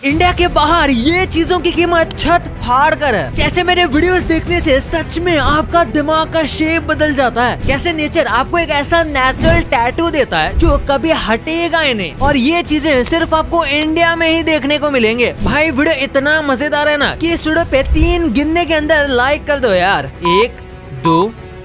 India के बाहर ये चीजों की कीमत छत फाड़ कर है। कैसे मेरे वीडियोस देखने से सच में आपका दिमाग का शेप बदल जाता है। कैसे नेचर आपको एक ऐसा नेचुरल टैटू देता है जो कभी हटेगा ही नहीं, और ये चीजें सिर्फ आपको इंडिया में ही देखने को मिलेंगे। भाई वीडियो इतना मजेदार है ना कि इस वीडियो पे 3 गिनने के अंदर लाइक कर दो यार। 1 2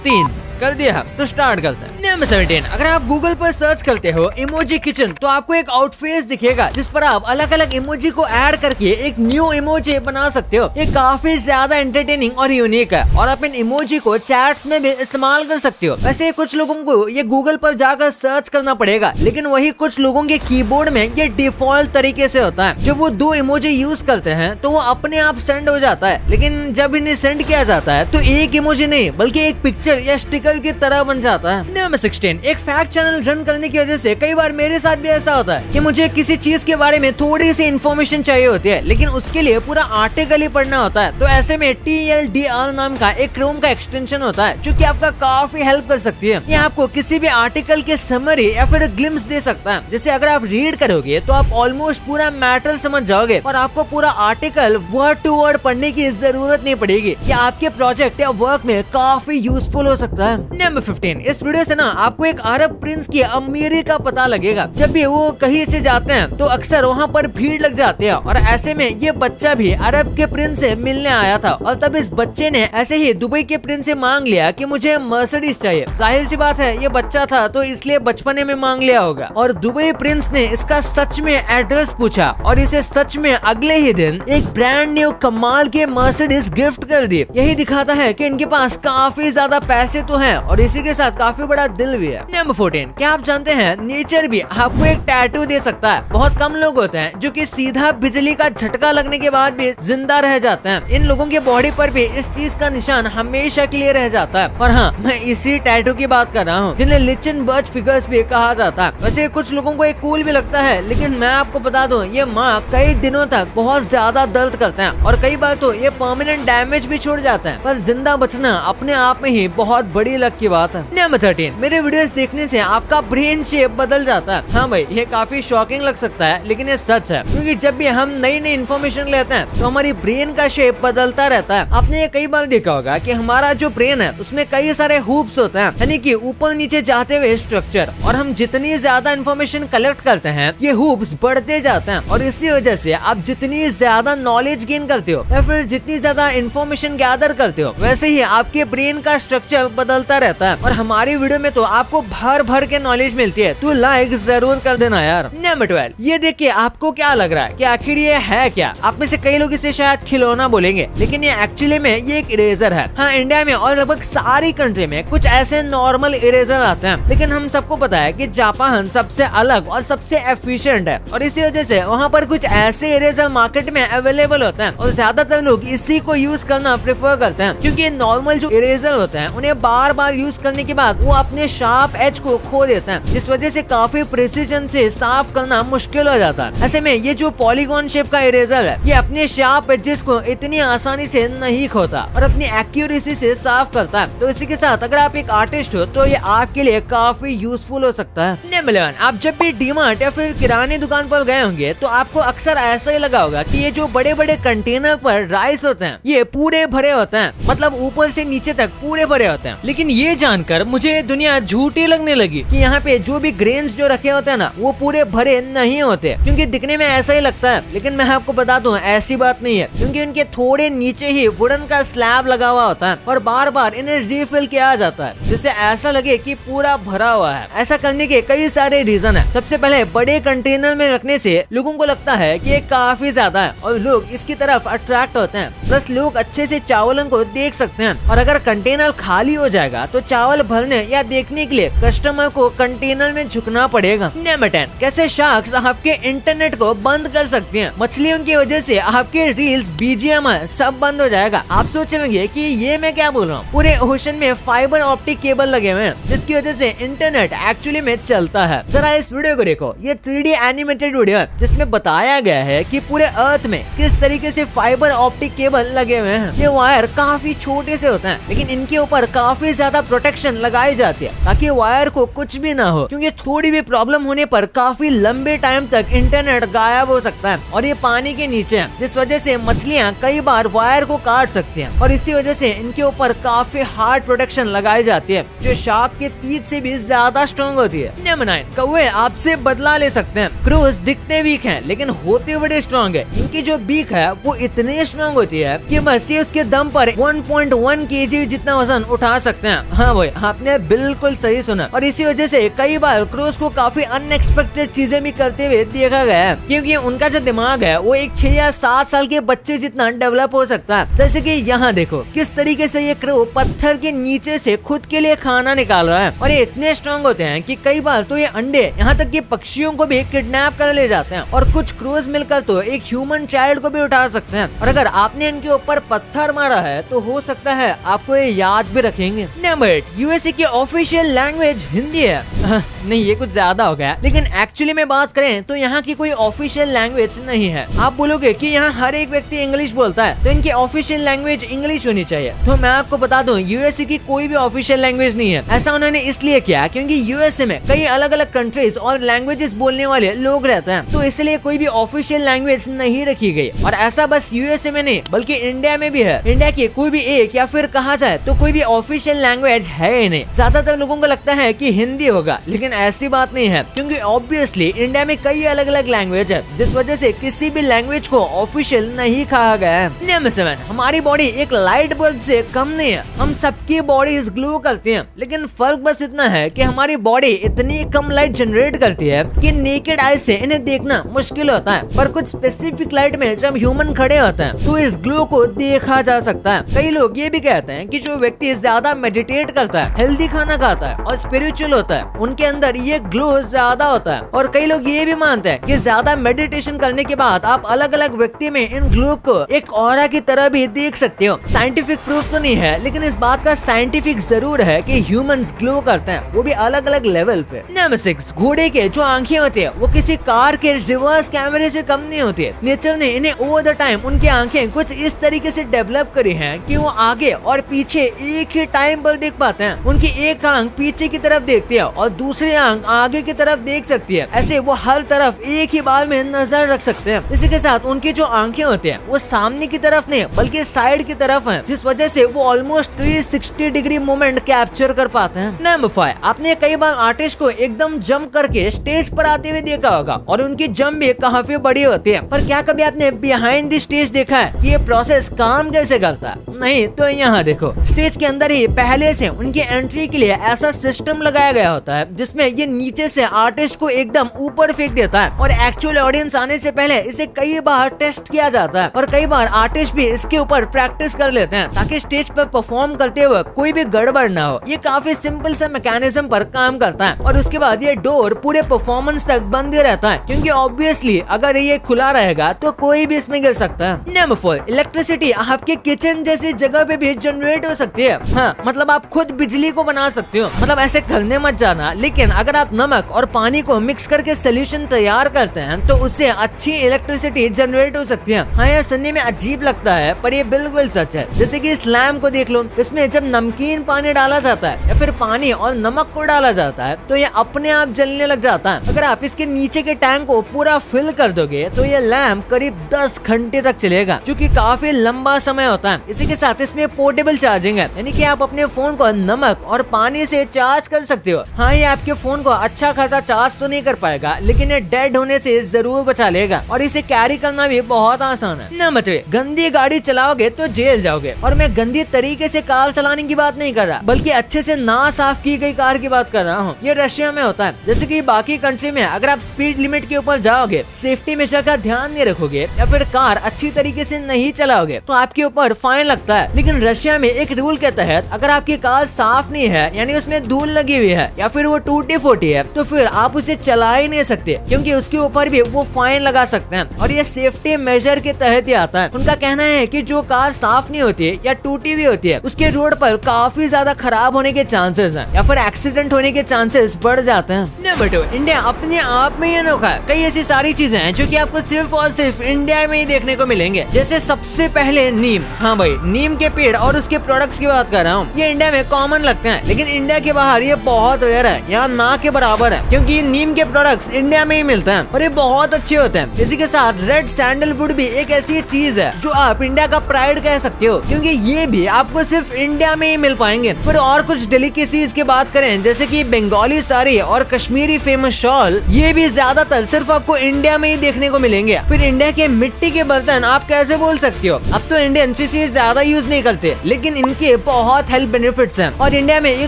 3 कर दिया, तो स्टार्ट करते हैं। नंबर 17, अगर आप गूगल पर सर्च करते हो इमोजी किचन तो आपको एक आउटफेस दिखेगा जिस पर आप अलग अलग इमोजी को ऐड करके एक न्यू इमोजी बना सकते हो। ये काफी ज्यादा एंटरटेनिंग और यूनिक है और आप इन इमोजी को चैट्स में भी इस्तेमाल कर सकते हो। वैसे कुछ लोगों को ये गूगल पर जाकर सर्च करना पड़ेगा, लेकिन वही कुछ लोगों के कीबोर्ड में ये डिफॉल्ट तरीके से होता है। जब वो 2 इमोजी यूज करते हैं तो वो अपने आप सेंड हो जाता है, लेकिन जब इन्हें सेंड किया जाता है तो एक इमोजी नहीं बल्कि एक पिक्चर या स्टिकर की तरह बन जाता है। नंबर 16, एक फैक्ट चैनल रन करने की वजह से कई बार मेरे साथ भी ऐसा होता है कि मुझे किसी चीज के बारे में थोड़ी सी इन्फॉर्मेशन चाहिए होती है, लेकिन उसके लिए पूरा आर्टिकल ही पढ़ना होता है। तो ऐसे में TLDR नाम का एक क्रोम का एक्सटेंशन होता है जो कि आपका काफी हेल्प कर सकती है। ये आपको किसी भी आर्टिकल के समरी या फिर ग्लिम्स दे सकता है। जैसे अगर आप रीड करोगे तो आप ऑलमोस्ट पूरा मैटर समझ जाओगे और आपको पूरा आर्टिकल वर्ड टू वर्ड पढ़ने की जरूरत नहीं पड़ेगी। ये आपके प्रोजेक्ट या वर्क में काफी यूजफुल हो सकता है। नंबर 15, इस वीडियो से ना आपको एक अरब प्रिंस की अमीरी का पता लगेगा। जब भी वो कहीं से जाते हैं तो अक्सर वहाँ पर भीड़ लग जाती है, और ऐसे में ये बच्चा भी अरब के प्रिंस से मिलने आया था, और तब इस बच्चे ने ऐसे ही दुबई के प्रिंस से मांग लिया कि मुझे मर्सिडीज चाहिए। जाहिर सी बात है ये बच्चा था तो इसलिए बचपने में मांग लिया होगा, और दुबई प्रिंस ने इसका सच में एड्रेस पूछा और इसे सच में अगले ही दिन एक ब्रांड न्यू कमाल के मर्सिडीज गिफ्ट कर दी। यही दिखाता है कि इनके पास काफी ज्यादा पैसे तो हैं और इसी के साथ काफी बड़ा दिल भी है। नंबर 14, क्या आप जानते हैं नेचर भी आपको एक टैटू दे सकता है। बहुत कम लोग होते हैं जो कि सीधा बिजली का झटका लगने के बाद भी जिंदा रह जाते हैं। इन लोगों के बॉडी पर भी इस चीज का निशान हमेशा के लिए रह जाता है। और हाँ, मैं इसी टैटू की बात कर रहा हूँ जिन्हें लिचनबर्ग फिगर्स भी कहा जाता है। वैसे कुछ लोगों को एक कूल भी लगता है, लेकिन मैं आपको बता दूं ये माँ कई दिनों तक बहुत ज्यादा दर्द करते हैं और कई बार तो ये परमानेंट डैमेज भी छोड़ जाते हैं। पर जिंदा बचना अपने आप में ही बहुत बड़ी लक की बात है। नंबर 13, मेरे वीडियोस देखने से आपका ब्रेन शेप बदल जाता है। हाँ भाई, ये काफी शॉकिंग लग सकता है लेकिन ये सच है, क्योंकि जब भी हम नई नई इन्फॉर्मेशन लेते हैं तो हमारी ब्रेन का शेप बदलता रहता है। आपने ये कई बार देखा होगा कि हमारा जो ब्रेन है उसमें कई सारे हुप्स होते हैं, यानी कि ऊपर नीचे जाते हुए स्ट्रक्चर, और हम जितनी ज्यादा इन्फॉर्मेशन कलेक्ट करते हैं ये हुप्स बढ़ते जाते हैं, और इसी वजह से आप जितनी ज्यादा नॉलेज गेन करते हो या फिर जितनी ज्यादा इन्फॉर्मेशन गैदर करते हो वैसे ही आपके ब्रेन का स्ट्रक्चर बदलता रहता है। और हमारी वीडियो में तो आपको भर भर के नॉलेज मिलती है, तो लाइक जरूर कर देना यार। नंबर 12, ये देखिए आपको क्या लग रहा है कि आखिर ये है क्या? आप में से कई लोग इसे शायद खिलौना बोलेंगे, लेकिन ये एक्चुअली में ये एक इरेजर है। हाँ, इंडिया में और लगभग सारी कंट्री में कुछ ऐसे नॉर्मल इरेजर आते हैं, लेकिन हम सबको पता है कि जापान सबसे अलग और सबसे एफिशिएंट है, और इसी वजह से वहाँ पर कुछ ऐसे इरेजर मार्केट में अवेलेबल होते हैं और ज्यादातर लोग इसी को यूज करना प्रेफर करते हैं, क्योंकि नॉर्मल जो इरेजर होते हैं उन्हें बार बार यूज करने के बाद वो अपने शार्प एज को खो देते हैं, जिस वजह से काफी प्रिसीजन से साफ करना मुश्किल हो जाता है। ऐसे में ये जो पॉलीगॉन शेप का इरेजर है ये अपने शार्प एजेस को इतनी आसानी से नहीं खोता और अपनी एक्यूरेसी से साफ करता है। तो इसी के साथ अगर आप एक आर्टिस्ट हो तो ये आपके लिए काफी यूजफुल हो सकता है। नंबर 11, आप जब भी डीमार्ट या फिर किराने दुकान पर गए होंगे तो आपको अक्सर ऐसा ही लगा होगा कि ये जो बड़े बड़े कंटेनर पर राइस होते हैं ये पूरे भरे होते हैं, मतलब ऊपर से नीचे तक पूरे भरे होते हैं। लेकिन ये जानकर मुझे दुनिया झूठी लगने लगी कि यहाँ पे जो भी ग्रेन्स जो रखे होते हैं ना वो पूरे भरे नहीं होते, क्योंकि दिखने में ऐसा ही लगता है, लेकिन मैं आपको बता दूं ऐसी बात नहीं है, क्योंकि उनके थोड़े नीचे ही वुडन का स्लैब लगा हुआ होता है और बार बार इन्हें रिफिल किया जाता है जिससे ऐसा लगे कि पूरा भरा हुआ है। ऐसा करने के कई सारे रीजन है। सबसे पहले बड़े कंटेनर में रखने से लोगों को लगता है कि ये काफी ज्यादा है और लोग इसकी तरफ अट्रैक्ट होते हैं, प्लस लोग अच्छे से चावलों को देख सकते हैं, और अगर कंटेनर खाली हो जाएगा तो चावल भरने या देखने के लिए कस्टमर को कंटेनर में झुकना पड़ेगा। नंबर 10, कैसे शार्क्स आपके इंटरनेट को बंद कर सकते हैं। मछलियों की वजह से आपके रील्स, BGM सब बंद हो जाएगा। आप सोचेंगे कि ये मैं क्या बोल रहा हूँ, पूरे ओशन में फाइबर ऑप्टिक केबल लगे हुए हैं जिसकी वजह से इंटरनेट एक्चुअली में चलता है। जरा इस वीडियो को देखो, ये 3D एनिमेटेड वीडियो है जिसमें बताया गया है कि पूरे अर्थ में किस तरीके से फाइबर ऑप्टिक केबल लगे हुए हैं। ये वायर काफी छोटे से होते हैं लेकिन इनके ऊपर काफी ज्यादा प्रोटेक्शन लगाई जाती जाती है ताकि वायर को कुछ भी ना हो, क्योंकि थोड़ी भी प्रॉब्लम होने पर काफी लंबे टाइम तक इंटरनेट गायब हो सकता है। और ये पानी के नीचे है, जिस वजह से मछलियाँ कई बार वायर को काट सकती हैं और इसी वजह से इनके ऊपर काफी हार्ड प्रोटेक्शन लगाई जाती है जो शार्क के तीत से भी ज्यादा स्ट्रॉन्ग होती है। नंबर 9, कौवे आपसे बदला ले सकते हैं। क्रूज दिखते वीक हैं लेकिन होते बड़े स्ट्रॉन्ग है। इनकी जो बीक है वो इतनी स्ट्रॉन्ग होती है कि बस ये उसके दम पर 1.1 kg जितना वजन उठा सकते हैं। हाँ भाई, आपने बिल्कुल सही सुना। और इसी वजह से कई बार क्रूज को काफी अनएक्सपेक्टेड चीजें भी करते हुए देखा गया है, क्योंकि उनका जो दिमाग है वो एक 6 या 7 साल के बच्चे जितना डेवलप हो सकता है। जैसे कि यहाँ देखो किस तरीके से ये क्रू पत्थर के नीचे से खुद के लिए खाना निकाल रहा है। और ये इतने स्ट्रॉन्ग होते हैं कि कई बार तो ये अंडे यहाँ तक कि पक्षियों को भी किडनैप कर ले जाते हैं। और कुछ क्रूज मिलकर तो एक ह्यूमन चाइल्ड को भी उठा सकते हैं। और अगर आपने इनके ऊपर पत्थर मारा है तो हो सकता है आपको ये याद भी रखेंगे। नंबर 8, यूएसए की ऑफिशियल लैंग्वेज हिंदी है। नहीं, ये कुछ ज्यादा हो गया, लेकिन एक्चुअली में बात करें तो यहाँ की कोई ऑफिशियल लैंग्वेज नहीं है। आप बोलोगे कि यहाँ हर एक व्यक्ति इंग्लिश बोलता है तो इनकी ऑफिशियल लैंग्वेज इंग्लिश होनी चाहिए। तो मैं आपको बता दूं, यूएसए की कोई भी ऑफिशियल लैंग्वेज नहीं है। ऐसा उन्होंने इसलिए किया क्योंकि यूएसए में कई अलग अलग कंट्रीज और लैंग्वेजेस बोलने वाले लोग रहते हैं, तो इसलिए कोई भी ऑफिशियल लैंग्वेज नहीं रखी गई। और ऐसा बस यूएसए में नहीं बल्कि इंडिया में भी है। इंडिया की कोई भी एक या फिर कहा जाए तो कोई भी ऑफिशियल लैंग्वेज है ही नहीं। ज्यादातर लोगों को लगता है कि हिंदी होगा, लेकिन ऐसी बात नहीं है, क्योंकि ऑब्वियसली इंडिया में कई अलग अलग लैंग्वेज है, जिस वजह से किसी भी लैंग्वेज को ऑफिशियल नहीं कहा गया है। नंबर 7, हमारी बॉडी एक लाइट बल्ब से कम नहीं है। हम सबकी बॉडीज ग्लो करती हैं, लेकिन फर्क बस इतना है कि हमारी बॉडी इतनी कम लाइट जनरेट करती है कि नेकेड आई से इन्हें देखना मुश्किल होता है। पर कुछ स्पेसिफिक लाइट में जब ह्यूमन खड़े होते हैं तो इस ग्लो को देखा जा सकता है। कई लोग ये भी कहते हैं कि जो व्यक्ति ज्यादा मेडिटेट करता है, हेल्दी खाना खाता है और स्पिरिचुअल होता है, उनके अंदर ये ग्लो ज्यादा होता है। और कई लोग ये भी मानते हैं कि ज्यादा मेडिटेशन करने के बाद आप अलग अलग व्यक्ति में इन ग्लो को एक ऑरा की तरह भी देख सकते हो। साइंटिफिक प्रूफ तो नहीं है, लेकिन इस बात का साइंटिफिक जरूर है कि ह्यूमंस ग्लो करते हैं, वो भी अलग अलग लेवल पे। नंबर 6, घोड़े के जो आंखें होती है वो किसी कार के रिवर्स कैमरे से कम नहीं होती है। नेचर ने इन्हें ओवर द टाइम उनकी आंखें कुछ इस तरीके से डेवलप करी हैं कि वो आगे और पीछे एक ही टाइम पर देख पाते हैं। उनकी एक आंख पीछे की तरफ देखती है और दूसरी आंख आगे की तरफ देख सकती है। ऐसे वो हर तरफ एक ही बार में नजर रख सकते हैं। इसी के साथ उनकी जो आंखें होती हैं वो सामने की तरफ नहीं बल्कि साइड की तरफ हैं, जिस वजह से वो ऑलमोस्ट 360 डिग्री मोमेंट कैप्चर कर पाते हैं। नंबर 5, आपने कई बार आर्टिस्ट को एकदम जंप करके स्टेज पर आते हुए देखा होगा और उनकी जंप भी काफी बड़ी होती है। पर क्या कभी आपने बिहाइंड द स्टेज देखा है कि ये प्रोसेस काम कैसे करता है? नहीं तो यहाँ देखो, स्टेज के अंदर ही पहले से उनकी एंट्री के लिए ऐसा सिस्टम लगाया गया होता है जिसमें ये नीचे से आर्टिस्ट को एकदम ऊपर फेंक देता है और एक्चुअल ऑडियंस आने से पहले इसे कई बार टेस्ट किया जाता है। और कई बार आर्टिस्ट भी इसके ऊपर प्रैक्टिस कर लेते हैं ताकि स्टेज पर परफॉर्म करते हुए कोई भी गड़बड़ ना हो। ये काफी सिंपल सा मैकेनिज्म पर काम करता है और उसके बाद ये डोर पूरे परफॉर्मेंस तक बंद ही रहता है, क्योंकि ऑब्वियसली अगर ये खुला रहेगा तो कोई भी इसमें गिर सकता है। नंबर 4, इलेक्ट्रिसिटी आपके किचन जैसी जगह पे भी जनरेट हो सकती है। हाँ, मतलब आप खुद बिजली को बना सकते हो। मतलब ऐसे करने मत जाना, लेकिन अगर आप नमक और पानी को मिक्स करके सोल्यूशन तैयार करते हैं तो उससे अच्छी इलेक्ट्रिसिटी जनरेट हो सकती है। हाँ, यह सुनने में अजीब लगता है पर ये बिल्कुल सच है। जैसे कि इस लैम्प को देख लो, इसमें जब नमकीन पानी डाला जाता है या फिर पानी और नमक को डाला जाता है तो ये अपने आप जलने लग जाता है। अगर आप इसके नीचे के टैंक को पूरा फिल कर दोगे तो ये लैम्प करीब 10 घंटे तक चलेगा, जो कि काफी लंबा समय होता है। इसी के साथ इसमें पोर्टेबल चार्जिंग है, यानी कि आप अपने फोन को नमक और पानी से चार्ज कर सकते हो। हाँ, ये आपके फोन को अच्छा खासा चार्ज तो नहीं कर पाएगा, लेकिन ये डेड होने से जरूर बचा लेगा और इसे कैरी करना भी बहुत आसान है। नंबर 3, गंदी गाड़ी चलाओगे तो जेल जाओगे। और मैं गंदी तरीके से कार चलाने की बात नहीं कर रहा, बल्कि अच्छे से ना साफ की गई कार की बात कर रहा हूँ। ये रशिया में होता है। जैसे कि बाकी कंट्री में अगर आप स्पीड लिमिट के ऊपर जाओगे, सेफ्टी मेजर का ध्यान नहीं रखोगे या फिर कार अच्छी तरीके से नहीं चलाओगे तो आपके ऊपर फाइन लगता है। लेकिन रशिया में एक रूल के तहत अगर आपकी कार साफ नहीं है, यानी उसमें धूल लगी हुई है या फिर वो टूटी फूटी है, तो फिर आप उसे चला ही नहीं सकते, क्योंकि उसके ऊपर भी वो फाइन लगा सकते हैं। और ये सेफ्टी मेजर के तहत ही आता है। उनका कहना है कि जो कार साफ नहीं होती है या टूटी हुई होती है, उसके रोड पर काफी ज्यादा खराब होने के चांसेस हैं या फिर एक्सीडेंट होने के चांसेस बढ़ जाते हैं। नंबर 2, इंडिया अपने आप में ही अनोखा है। कई ऐसी सारी चीजें हैं जो कि आपको सिर्फ और सिर्फ इंडिया में ही देखने को मिलेंगे। जैसे सबसे पहले नीम। हाँ भाई, नीम के पेड़ और उसके प्रोडक्ट्स की बात कर रहा हूँ। ये इंडिया में कॉमन लगते हैं, लेकिन इंडिया के बाहर ये बहुत रेयर है, यहाँ ना के बराबर है, क्योंकि नीम के प्रोडक्ट्स इंडिया में ही मिलते हैं और ये बहुत अच्छे होते हैं। इसी के साथ रेड सैंडलवुड भी एक ऐसी चीज है जो आप इंडिया का प्राइड कह सकते हो, क्योंकि ये भी आपको सिर्फ इंडिया में ही मिल पाएंगे। फिर और कुछ डेलिकेसीज की बात करें, जैसे कि बंगाली साड़ी और कश्मीरी फेमस शॉल, ये भी ज्यादातर सिर्फ आपको इंडिया में ही देखने को मिलेंगे। फिर इंडिया के मिट्टी के बर्तन आप कैसे बोल सकते हो, अब तो इंडियन इसे ज्यादा यूज नहीं करते, लेकिन इनके बहुत हेल्थ बेनिफिट्स हैं और इंडिया में ये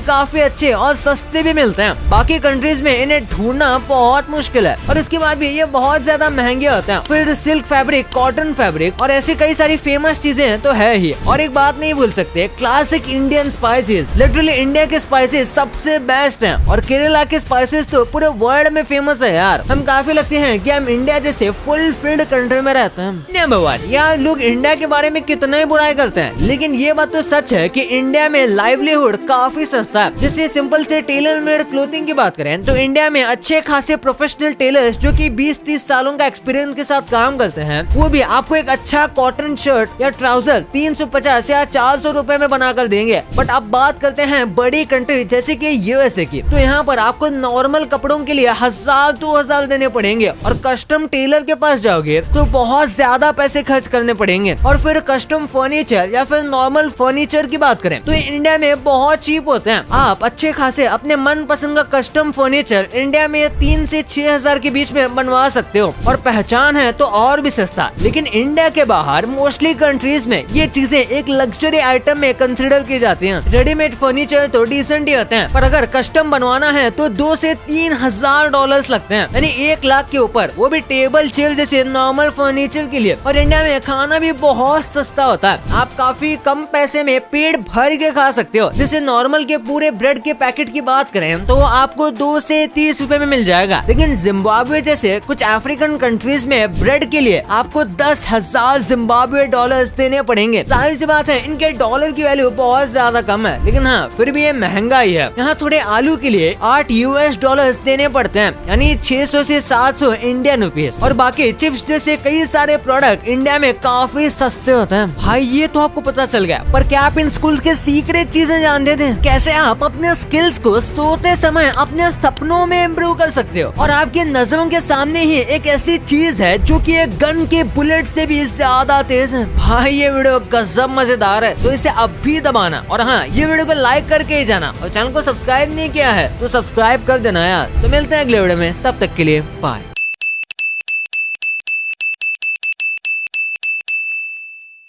काफी अच्छे और सस्ते भी मिलते हैं। बाकी कंट्रीज में इन्हें ढूंढना बहुत मुश्किल है और इसके बाद भी ये बहुत ज्यादा महंगे होते हैं। फिर सिल्क फैब्रिक, कॉटन फैब्रिक और ऐसी कई सारी फेमस चीजें तो है ही। और एक बात नहीं भूल सकते, classic Indian spices, literally India के स्पाइसेस सबसे बेस्ट हैं और केरला के स्पाइसेस तो पूरे वर्ल्ड में फेमस है यार। हम काफी लगते हैं कि हम इंडिया जैसे फुलफिल्ड कंट्री में रहते हैं। नंबर 1, यार लोग इंडिया के बारे में कितना ही बुराई करते हैं, लेकिन ये बात तो सच है कि इंडिया में लाइवलीहुड काफी सस्ता है। जैसे सिंपल से टेलर मेड क्लोथिंग की बात करें तो इंडिया में अच्छे खासे प्रोफेशनल टेलर्स जो कि 20-30 सालों का एक्सपीरियंस के साथ काम करते हैं, वो भी आपको एक अच्छा कॉटन शर्ट या ट्राउजर 350 या 400 रुपए में बनाकर देंगे। बट आप बात करते हैं बड़ी कंट्री जैसे कि यूएसए की, तो यहाँ पर आपको नॉर्मल कपड़ों के लिए 1000-2000 देने पड़ेंगे और कस्टम टेलर के पास जाओगे तो बहुत ज्यादा पैसे खर्च करने पड़ेंगे। और फिर कस्टम फर्नीचर या फिर नॉर्मल फर्नीचर की बात करें तो इंडिया में बहुत चीप होते हैं। आप अच्छे खासे अपने मन पसंद का कस्टम फर्नीचर इंडिया में 3 से 6000 के बीच में बनवा सकते हो और पहचान है तो और भी सस्ता। लेकिन इंडिया के बाहर मोस्टली कंट्रीज में ये चीजें एक लग्जरी आइटम में कंसिडर की जाती हैं। रेडीमेड फर्नीचर तो डिसेंट ही होते हैं, पर अगर कस्टम बनवाना है तो 2 से 3000 डॉलर्स लगते हैं, यानी 1 लाख के ऊपर, वो भी टेबल चेयर जैसे नॉर्मल फर्नीचर के लिए। और इंडिया में खाना भी बहुत सस्ता होता है, आप काफी कम पैसे में पेट भर के खा सकते हो। जैसे नॉर्मल के पूरे ब्रेड के पैकेट की बात करें तो आपको 2 से 30 रुपए में मिल जाएगा, लेकिन जिम्बाब्वे जैसे कुछ अफ्रीकन कंट्रीज में ब्रेड के लिए आपको 10,000 जिम्बाब्वे डॉलर्स देने पड़ेंगे। जाहिर सी बात है इनके डॉलर की वैल्यू बहुत ज्यादा कम है, लेकिन हाँ फिर भी ये महंगा ही है। यहाँ थोड़े आलू के लिए 8 यूएस डॉलर्स देने पड़ते हैं, यानी 600 से 700 इंडियन रुपीस। और बाकी चिप्स जैसे कई सारे प्रोडक्ट इंडिया में काफी सस्ते होते हैं। भाई ये तो आपको पता चल गया, पर क्या आप इन स्कूल्स के सीक्रेट चीजें जानते थे? कैसे आप अपने स्किल्स को सोते समय अपने सपनों में इम्प्रूव कर सकते हो? और आपके नजरों के सामने ही एक ऐसी चीज है जो कि एक गन के बुलेट से भी ज्यादा तेज है। भाई ये वीडियो गजब मजेदार है, तो इसे अब भी दबाना और हाँ ये वीडियो को लाइक करके ही जाना और चैनल को सब्सक्राइब नहीं किया है तो सब्सक्राइब कर देना यार। तो मिलते हैं अगले वीडियो में, तब तक के लिए बाय।